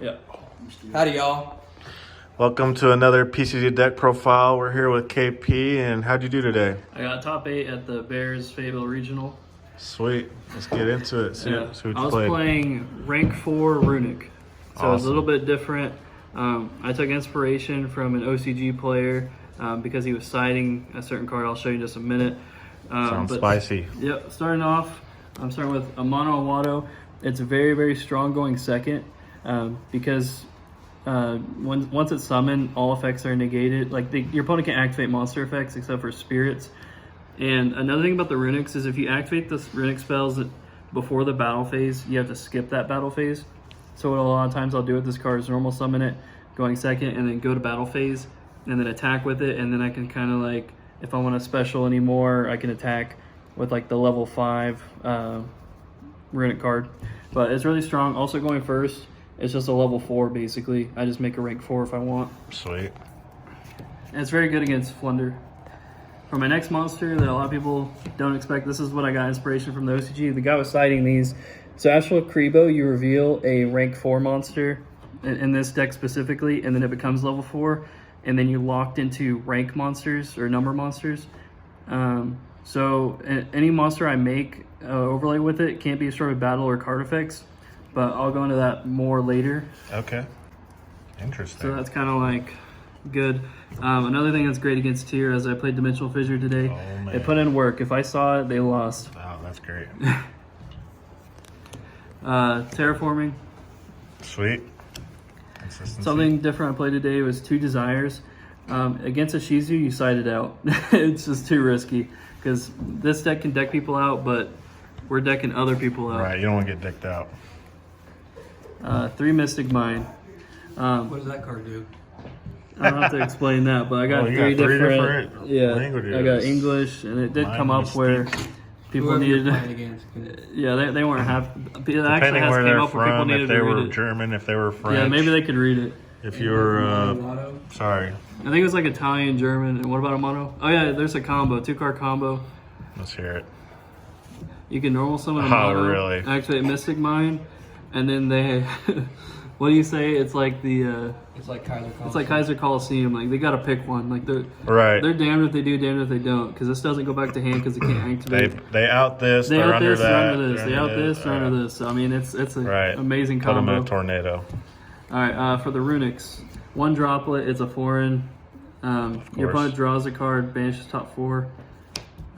Yeah. Howdy, y'all. Welcome to another PCG deck profile. We're here with KP, and how'd you do today? I got top 8 at the Bears Fayetteville Regional. Sweet. Let's get into it. See what you I was playing rank 4 Runick, so it's a little bit different. I took inspiration from an OCG player because he was siding a certain card. I'll show you in just a minute. Sounds spicy. Yep. Starting off, I'm starting with a Mono Awato. It's very, very strong going second because once it's summoned, all effects are negated. Like your opponent can activate monster effects except for spirits. And another thing about the Runicks is if you activate the Runick spells before the battle phase, you have to skip that battle phase. So what a lot of times I'll do with this card is normal summon it, going second, and then go to battle phase, and then attack with it, and then I can kind of like, if I want to special anymore, I can attack with like the level 5 Runick card. But it's really strong. Also going first, it's just a level 4 basically. I just make a rank 4 if I want. Sweet. And it's very good against Flunder. For my next monster that a lot of people don't expect, this is what I got inspiration from the OCG. The guy was citing these. So Astral Kuriboh, you reveal a rank 4 monster in this deck specifically, and then it becomes level 4, and then you locked into rank monsters or number monsters. So any monster I make overlay with it can't be destroyed with battle or card effects, but I'll go into that more later. Okay. Interesting. So that's kind of like good. Another thing that's great against tier, as I played Dimensional Fissure today, it put in work. If I saw it, they lost. Oh, that's great. Terraforming. Sweet. Consistency. Something different I played today was 2 Desires. Against a Shizu, you side it out. It's just too risky because this deck can deck people out, but we're decking other people out. Right, you don't want to get decked out. 3 Mystic Mine. What does that card do? I don't have to explain that, but I got, three different languages. I got English, and it did come up where people needed. Yeah, they weren't happy. Depending where they're from, if they were German, if they were French. Yeah, maybe they could read it. If you were, sorry. I think it was like Italian, German, and what about a mono? Oh yeah, there's a combo, 2-card combo. Let's hear it. You can normal summon a mono, really? activate Mystic Mine, and then they, what do you say? It's like the, it's like Kaiser Coliseum. It's like Kaiser Coliseum. Like they gotta pick one. Like they're damned if they do, damned if they don't. Because this doesn't go back to hand because it can't activate. They out this. They out this. That. They're under this. They out this. They're under this. So, I mean, it's an amazing combo. Put them in a tornado. All right, for the Runicks, 1 droplet. It's a foreign. Your opponent draws a card, banishes top 4.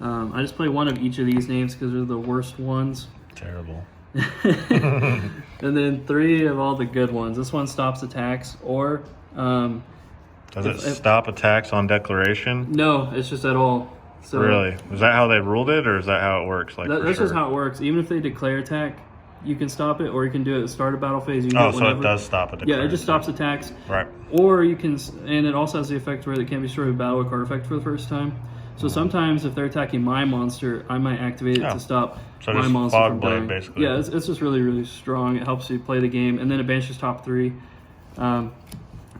I just play 1 of each of these names because they're the worst ones. Terrible. And then 3 of all the good ones. This one stops attacks, or does it stop attacks on declaration? No, it's just at all. So really, is that how they ruled it, or is that how it works? Like that's just how it works. Even if they declare attack, you can stop it, or you can do it at the start of battle phase. You can do it whenever. So it does stop it. Yeah, it just stops attacks. Right. Or you can, and it also has the effect where they can't be destroyed with battle or card effect for the first time. So sometimes if they're attacking my monster, I might activate it to stop my monster from dying. Basically. Yeah, it's just really, really strong. It helps you play the game, and then it banishes top 3.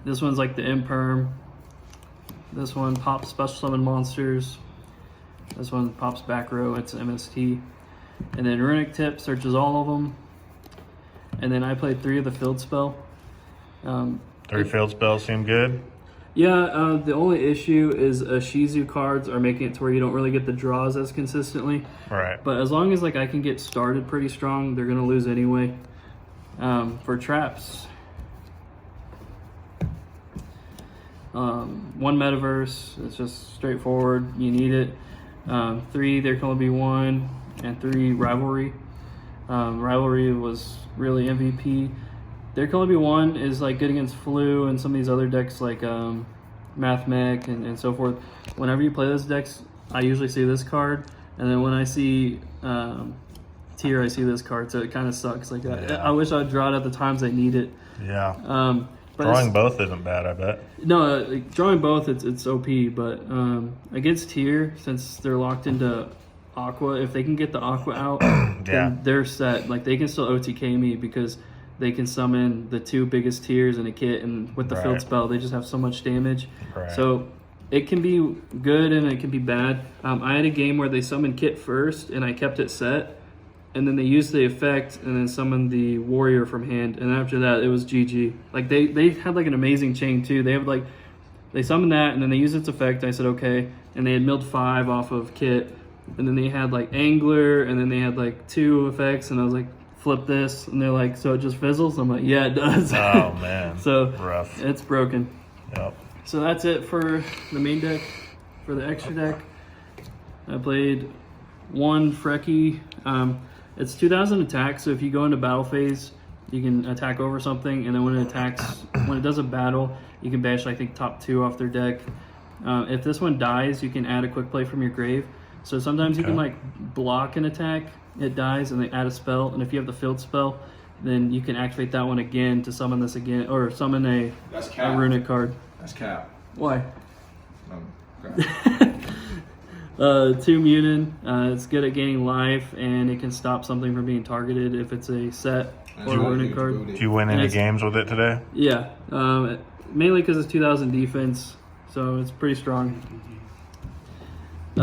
This one's like the Imperm. This one pops special summon monsters. This one pops back row. It's MST. And then Runick Tip searches all of them. And then I played 3 of the field spell. 3 field spells seem good. Yeah, the only issue is Shizu cards are making it to where you don't really get the draws as consistently. Right. But as long as like I can get started pretty strong, they're gonna lose anyway. For traps, 1 Metaverse. It's just straightforward. You need it. 3 There Can Only Be One, and 3 Rivalry. Rivalry was really MVP. There Can Only Be One is like good against Flu and some of these other decks like Math Mech and so forth. Whenever you play those decks, I usually see this card, and then when I see tier, I see this card, so it kind of sucks. Like I wish I'd draw it at the times I need it. Yeah. But drawing both isn't bad, I bet. No, drawing both, it's OP, but against tier, since they're locked into Aqua, if they can get the Aqua out, then they're set. Like they can still OTK me because they can summon the 2 biggest tiers in a kit, and with the field spell, they just have so much damage. So it can be good and it can be bad. I had a game where they summoned kit first, and I kept it set, and then they used the effect and then summoned the warrior from hand, and after that it was GG. Like they had like an amazing chain too. They have like they summoned that and then they used its effect. I said okay, and they had milled 5 off of kit, and then they had like angler, and then they had like 2 effects, and I was like flip this, and they're like, so it just fizzles? I'm like, yeah, it does. Oh man. So rough. it's broken. Yep. So that's it for the main deck. For the extra deck, I played 1 Frecky. It's 2000 attack, so if you go into battle phase, you can attack over something, and then when it does a battle, you can bash, I think, top 2 off their deck. If this one dies, you can add a quick play from your grave. So sometimes you can like block an attack, it dies, and they add a spell, and if you have the field spell, then you can activate that one again to summon this again, or summon a Runick card. That's cap. Why? Okay. 2 mutant. It's good at gaining life, and it can stop something from being targeted if it's a set or a Runick card. Did you win any games with it today? Yeah, mainly because it's 2000 defense, so it's pretty strong. 3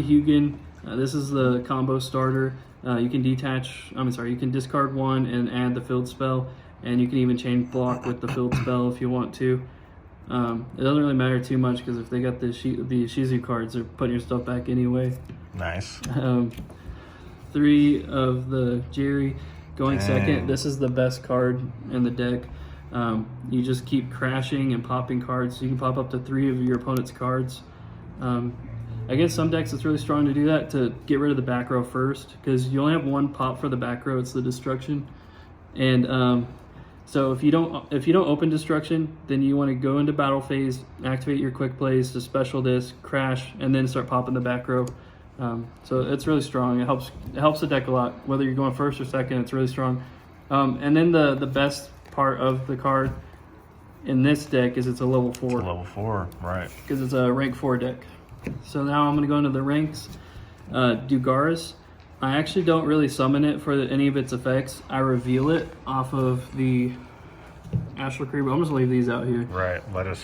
Hugin. This is the combo starter. You can you can discard 1 and add the field spell, and you can even chain block with the field spell if you want to. It doesn't really matter too much because if they got the Shizu cards, they're putting your stuff back anyway. Nice. 3 of the Jerry going second. This is the best card in the deck. You just keep crashing and popping cards. So you can pop up to 3 of your opponent's cards. Against some decks, it's really strong to do that, to get rid of the back row first, because you only have 1 pop for the back row. It's the destruction, and so if you don't open destruction, then you want to go into battle phase, activate your quick plays to special disc, crash, and then start popping the back row. So it's really strong. It helps the deck a lot. Whether you're going first or second, it's really strong. And then the best part of the card in this deck is it's a level 4. It's a level 4, right? Because it's a rank 4 deck. So now I'm going to go into the ranks. Dugaris. I actually don't really summon it for any of its effects. I reveal it off of the Astral Kuriboh. I'm just going to leave these out here. Right, let us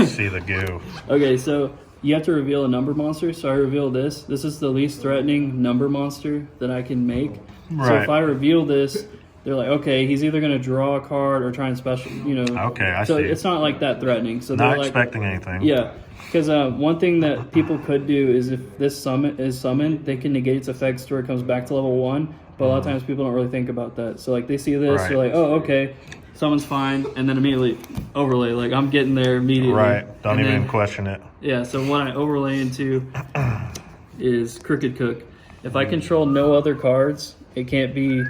see the goo. Okay, so you have to reveal a number monster. So I reveal this. This is the least threatening number monster that I can make. Right. So if I reveal this, they're like, okay, he's either going to draw a card or try and special, Okay, I see. So it's not like that threatening. So Not they're like, expecting anything. yeah. Because one thing that people could do is if this summon is summoned, they can negate its effects to where it comes back to level 1. But a lot of times people don't really think about that. So like they see this, Right. they're like, oh, okay, summon's fine, and then immediately overlay. Like I'm getting there immediately. Right, don't And even then, question it. yeah, so what I overlay into is Crooked Cook. If I control no other cards, it can't be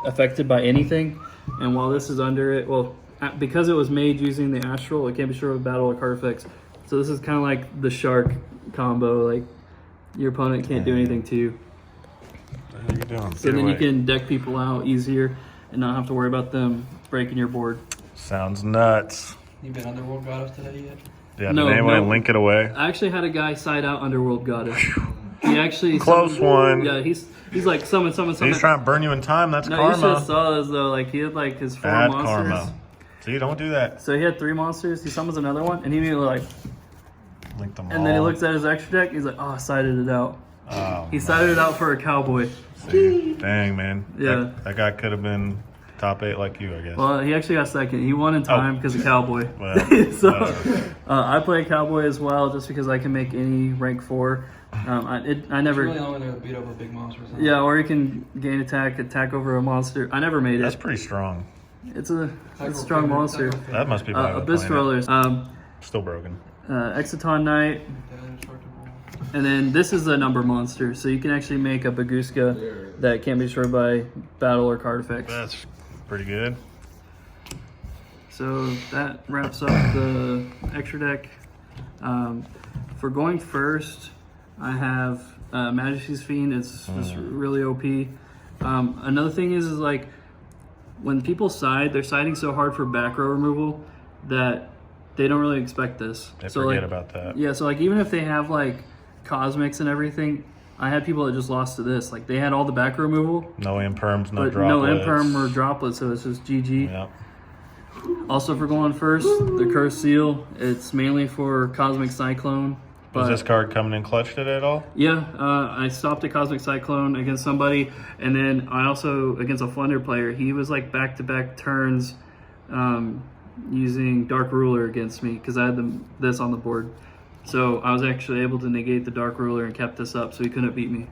affected by anything. And while this is under it, well, because it was made using the Astral, it can't be sure of battle or card effects. So this is kind of like the shark combo. Like your opponent can't do anything to you. What are you doing? So then you can deck people out easier and not have to worry about them breaking your board. Sounds nuts. You been Underworld Goddess today yet? Yeah, No, did anyone no. link it away? I actually had a guy side out Underworld Goddess. He actually Close one. Yeah, he's like summon. He's trying to burn you in time. That's No, you should karma. have saw this though. Like he had like his 4 Bad monsters. karma. See, don't do that. So he had 3 monsters. He summons another one, and he immediately like, Link them all. and then he looks at his extra deck. He's like, oh, I sided it out. Oh, He sided it out for a cowboy. see. Dang, man. Yeah. That guy could have been top 8 like you, I guess. Well, he actually got second. He won in time because of cowboy. Well, So whatever. I play cowboy as well, just because I can make any rank 4. I never. It's really only there to beat over big monsters. Huh? Yeah, or you can gain attack over a monster. I never made That's it. pretty strong. It's a strong monster. That must be why Abyss Rollers. Still broken. Exciton Knight. And then this is a number monster, so you can actually make a Baguska that can't be destroyed by battle or card effects. That's pretty good. So that wraps up the extra deck. For going first, I have Majesty's Fiend. It's just really OP. Another thing is like when people side, they're siding so hard for back row removal that they don't really expect this. They so forget like, about that. Yeah, so like even if they have like cosmics and everything, I had people that just lost to this. Like they had all the back row removal, No imperms, no but droplets. no imperm or droplets, so it's just GG. Yep. Also for going first, the Cursed Seal. It's mainly for Cosmic Cyclone Was this card coming in clutch today at all? Yeah, I stopped a Cosmic Cyclone against somebody, and then I also, against a Flunder player, he was like back-to-back turns using Dark Ruler against me because I had this on the board. So I was actually able to negate the Dark Ruler and kept this up so he couldn't beat me.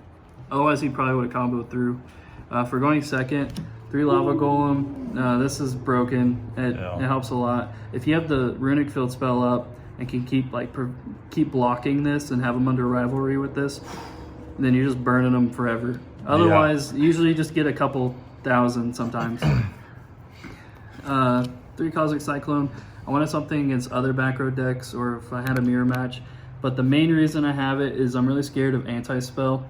Otherwise, he probably would have comboed through. For going second, 3 Lava Golem. This is broken. It helps a lot. If you have the Runick field spell up and can keep blocking this and have them under rivalry with this, then you're just burning them forever. Otherwise, usually you just get a couple thousand sometimes. 3 Cosmic Cyclone. I wanted something against other back row decks or if I had a mirror match. But the main reason I have it is I'm really scared of anti-spell.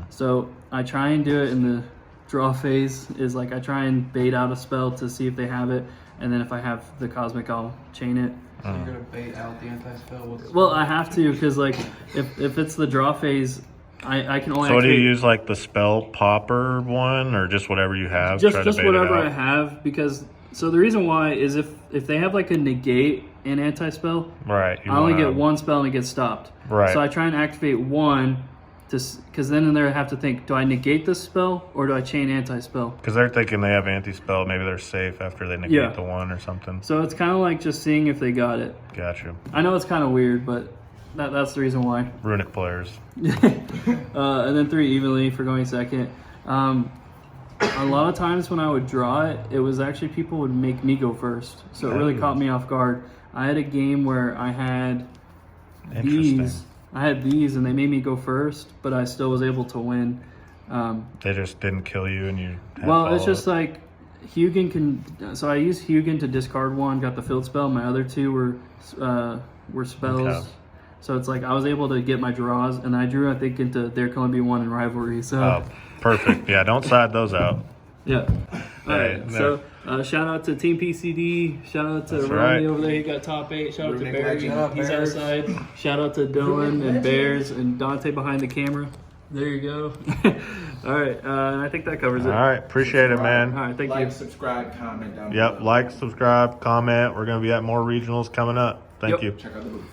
So I try and do it in the draw phase, is like I try and bait out a spell to see if they have it. And then if I have the Cosmic, I'll chain it. So you're going to bait out the anti-spell? Well, I have to because like if it's the draw phase, I can only. So do you use like the spell popper one or just whatever you have? Just whatever I have because. So the reason why is if they have like a negate and anti-spell, right? I only get one spell and it gets stopped. Right. So I try and activate one, because then in there I have to think: do I negate this spell or do I chain anti-spell? Because they're thinking they have anti-spell, maybe they're safe after they negate the one or something. So it's kind of like just seeing if they got it. Gotcha. I know it's kind of weird, but that's the reason why. Runick players. And then 3 evenly for going second. A lot of times when I would draw it, it was actually people would make me go first. So it really caught me off guard. I had a game where I had these. I had these and they made me go first, but I still was able to win. They just didn't kill you and you had well, it's just like Hugin can... So I used Hugin to discard one, got the field spell. My other 2 were spells. Okay. So it's like I was able to get my draws, and I drew, I think, into There Can Only Be One in Rivalry. So perfect. Yeah, don't side those out. Yeah. All right. So shout out to Team PCD. Shout out to Ronnie over there. He got top 8. Shout out to Barry. He's outside. Shout out to Dylan and Bears and Dante behind the camera. There you go. All right. And I think that covers it. All right. Appreciate it, man. All right. Thank you. Like, subscribe, comment down below. Yep. Like, subscribe, comment. We're going to be at more regionals coming up. Thank you. Check out the booth.